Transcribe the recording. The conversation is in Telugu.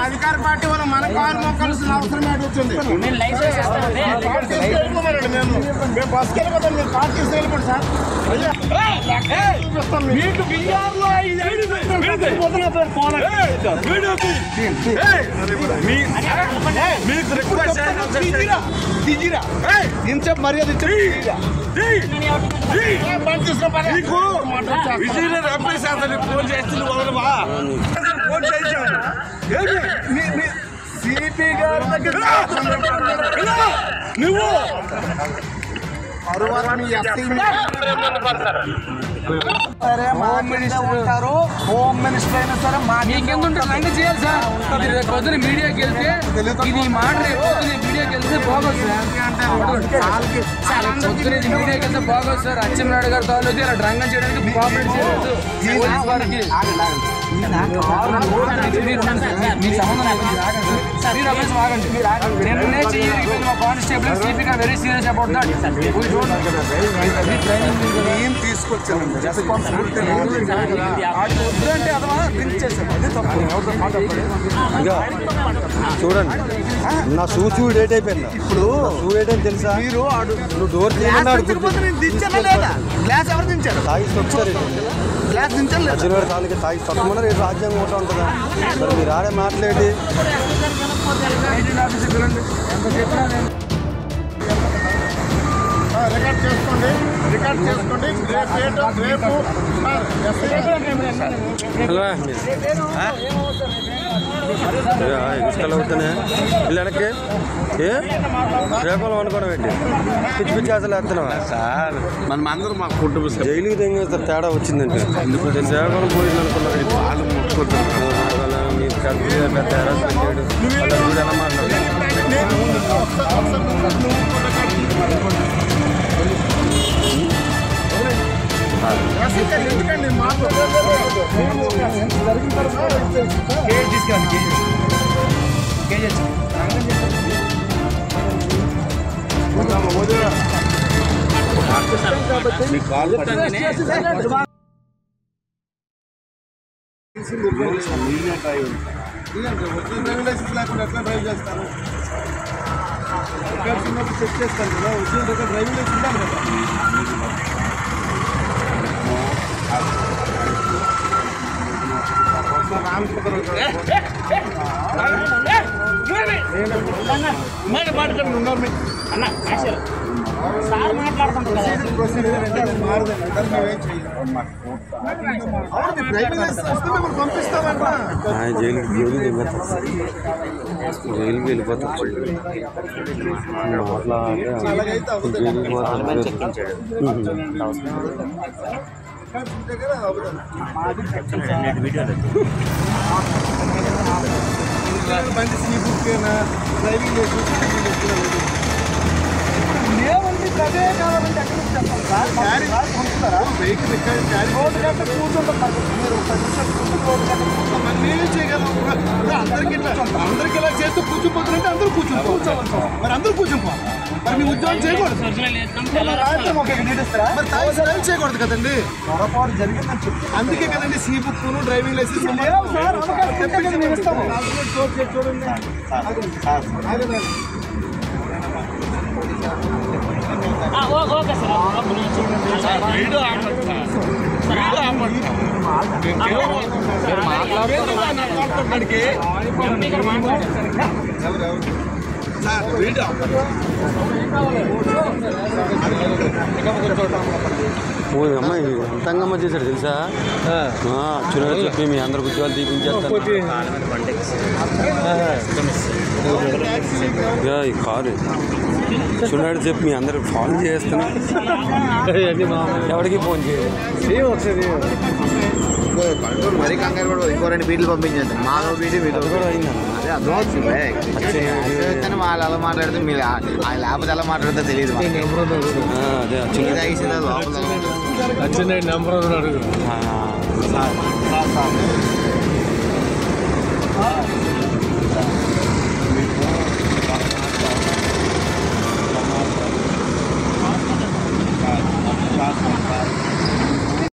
అధికార పార్టీ వాళ్ళు మన కాలు మొక్కాల్సిన అవసరం వచ్చింది. మేము బస్కి వెళ్ళిపోతాం, మీరు కార్ తీసుకు వెళ్ళిపోండి సార్. మీకు బీఆర్లో 5 ఏళ్ళు మీకు రిక్వెస్ట్ ఇంత మర్యాద విజయనగర్ ఎంపీ శాతం ఫోన్ చేస్తుంది. ఫోన్ చేశాను సిపి గారి దగ్గర నువ్వు సరే హోమ్ మినిస్టర్ ఉంటారు, హోమ్ మినిస్టర్ అయినా సరే మీకెందుంటారు అన్నీ చేయాలి సార్. పొద్దున మీడియాకి వెళ్తే ఇది మాట రేపు పొద్దున మీడియాకి వెళ్తే బాగోదు సార్. పొద్దున ఇది మీడియాకి వెళ్తే బాగోదు సార్. అచ్చెన్నాయుడు గారి తాలూకు ఇలా డ్రంగం చేయడానికి కోఆపరేట్ చేయలేదు పోలీస్ వారికి. మీ సంబంధం మీరు అభ్యాసం ఆగండి. నిన్నే చెయ్యి మా కానిస్టేబుల్ సిపి గారు వెరీ సీరియస్ అబౌట్ దట్. ఏం తీసుకొచ్చానండి చూడండి, నా షూ డేట్ అయిపోయింది. ఇప్పుడు షూ డేట్ అని తెలుసా? మీరు నువ్వు డోర్ గ్లాస్ ఎవరు దించారు? తాగిస్తే ఒకసారి గ్లాస్ దించారు. తాగి తక్కువ రేపు రాజ్యాంగం ఒకటి ఉంటుందా? మరి మీరు ఆడే మాట్లాడి రికార్డ్ చేసుకోండి. రేపు ఇసుకలు అవుతున్నాయి వెనక్కి రేపలు అనుకోవడం ఏంటి? పిచ్చి పిచ్చి అసలు వేస్తున్నావా సార్? మనం అందరూ మా కుటుంబ జైలుకి తెంగేస్తారు. తేడా వచ్చిందంటే శ్రీకాకుళం పోయింది అనుకున్నారు. వాళ్ళు ముట్టుకుంటున్నారు. మీరు పెద్ద హెరాస్మెంట్ చేయడం కూడా ఎలా మాట్లాడారు? లేకుండా ఎట్లా డ్రైవ్ చేస్తారు? రికార్డ్స్ ఉన్నప్పుడు చెక్ చేస్తారు కదా. వచ్చిన డ్రైవింగ్ లైసెన్స్ ఉండాలి కదా. జైలుకి వెళ్ళిపోతారు. బండి సీ బుక్ డ్రైవింగ్ అదే కావాలంటే ఎక్కడ చెప్పండి సార్. వెహికల్ ఇక్కడ రోడ్డు గంట కూర్చుంటాం. మీరు 10 నిమిషాలు కూర్చొని చేయగలం. అందరికి ఇలా చేస్తూ కూర్చుపోతుంటే అందరూ కూర్చుంటాం. మరి అందరూ కూర్చుంటాం. మరి మీ ఉద్యోగం చేయకూడదు. మరి తాగి చేయకూడదు కదండి. పొరపాటు జరిగిందని చెప్పి అందుకే కదండి సీ బుక్ డ్రైవింగ్ లైసెన్స్ చూడండి. Okay sir. అమ్మాయి అంతంగమ్మ చేశాడు తెలుసా? చురుగా చెప్పి మీ అందరికి ఉద్యోగాలు తీపించేస్తాను. ఈ కారు చున్నాడు చెప్పి మీ అందరికి ఫాలో చేస్తున్నా. ఎవరికి ఫోన్ చేయాలి ఒకసారి. మరీ కంగారు కూడా ఇంకో 2 బీట్లు పంపించండి. మాలో బీటి మీరు కూడా అయిందన్న. అదే అర్థమవుతుంది. వాళ్ళు అలా మాట్లాడితే మీరు లేకపోతే ఎలా మాట్లాడితే తెలియదు. అదే వచ్చింది నెంబర్ అడుగు.